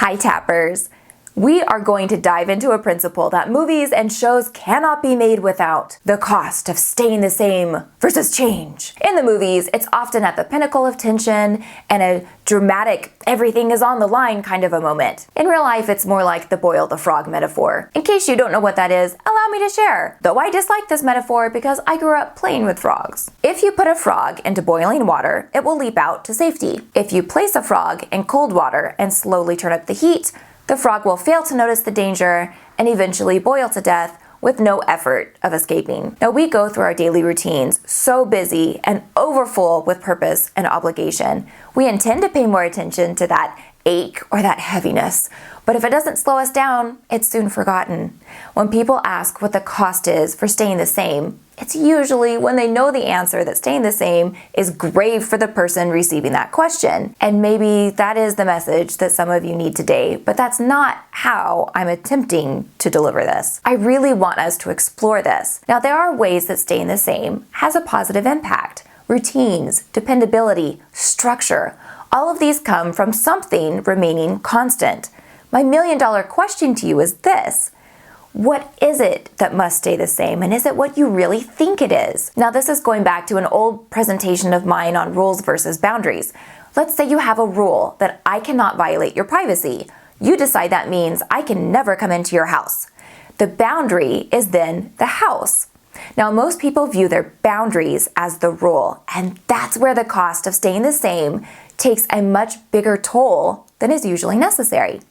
Hi Tappers! We are going to dive into a principle that movies and shows cannot be made without: the cost of staying the same versus change. In the movies, it's often at the pinnacle of tension and a dramatic everything is on the line kind of a moment. In real life, it's more like the boil the frog metaphor. In case you don't know what that is, allow me to share, though I dislike this metaphor because I grew up playing with frogs. If you put a frog into boiling water, it will leap out to safety. If you place a frog in cold water and slowly turn up the heat, the frog will fail to notice the danger and eventually boil to death with no effort of escaping. Now, we go through our daily routines so busy and overfull with purpose and obligation. We intend to pay more attention to that ache or that heaviness, but if it doesn't slow us down, it's soon forgotten. When people ask what the cost is for staying the same, it's usually when they know the answer that staying the same is grave for the person receiving that question. And maybe that is the message that some of you need today, but that's not how I'm attempting to deliver this. I really want us to explore this. Now, there are ways that staying the same has a positive impact. Routines, dependability, structure, all of these come from something remaining constant. My million-dollar question to you is this: what is it that must stay the same, and is it what you really think it is? Now, this is going back to an old presentation of mine on rules versus boundaries. Let's say you have a rule that I cannot violate your privacy. You decide that means I can never come into your house. The boundary is then the house. Now, most people view their boundaries as the rule, and that's where the cost of staying the same takes a much bigger toll than is usually necessary.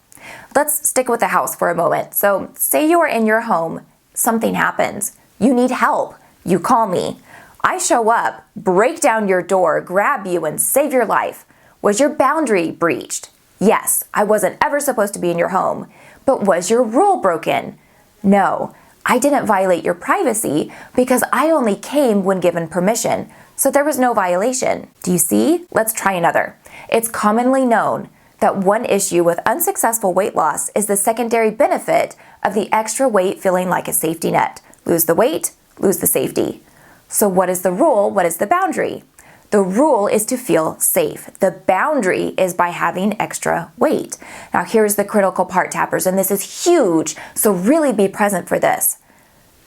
Let's stick with the house for a moment. So say you are in your home, something happens, you need help, you call me. I show up, break down your door, grab you, and save your life. Was your boundary breached? Yes, I wasn't ever supposed to be in your home. But was your rule broken? No, I didn't violate your privacy because I only came when given permission, so there was no violation. Do you see? Let's try another. It's commonly known that one issue with unsuccessful weight loss is the secondary benefit of the extra weight feeling like a safety net. Lose the weight, lose the safety. So what is the rule? What is the boundary? The rule is to feel safe. The boundary is by having extra weight. Now, here's the critical part, Tappers, and this is huge, so really be present for this.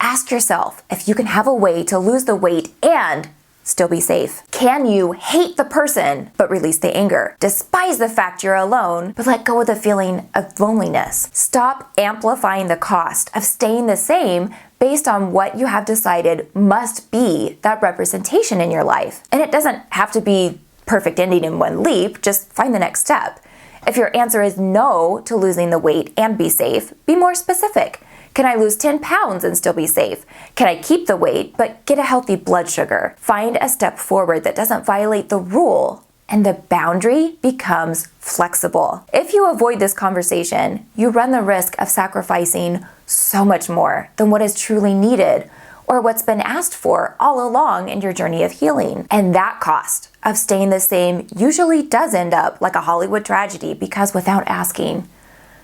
Ask yourself if you can have a way to lose the weight and still be safe. Can you hate the person but release the anger? Despise the fact you're alone but let go of the feeling of loneliness? Stop amplifying the cost of staying the same based on what you have decided must be that representation in your life. And it doesn't have to be perfect ending in one leap, just find the next step. If your answer is no to losing the weight and be safe, be more specific. Can I lose 10 pounds and still be safe? Can I keep the weight but get a healthy blood sugar? Find a step forward that doesn't violate the rule, and the boundary becomes flexible. If you avoid this conversation, you run the risk of sacrificing so much more than what is truly needed or what's been asked for all along in your journey of healing. And that cost of staying the same usually does end up like a Hollywood tragedy because without asking,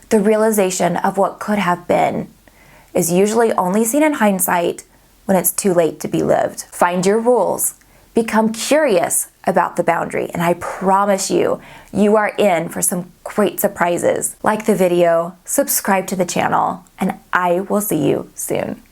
the realization of what could have been is usually only seen in hindsight when it's too late to be lived. Find your rules. Become curious about the boundary, and I promise you, you are in for some great surprises. Like the video, subscribe to the channel, and I will see you soon.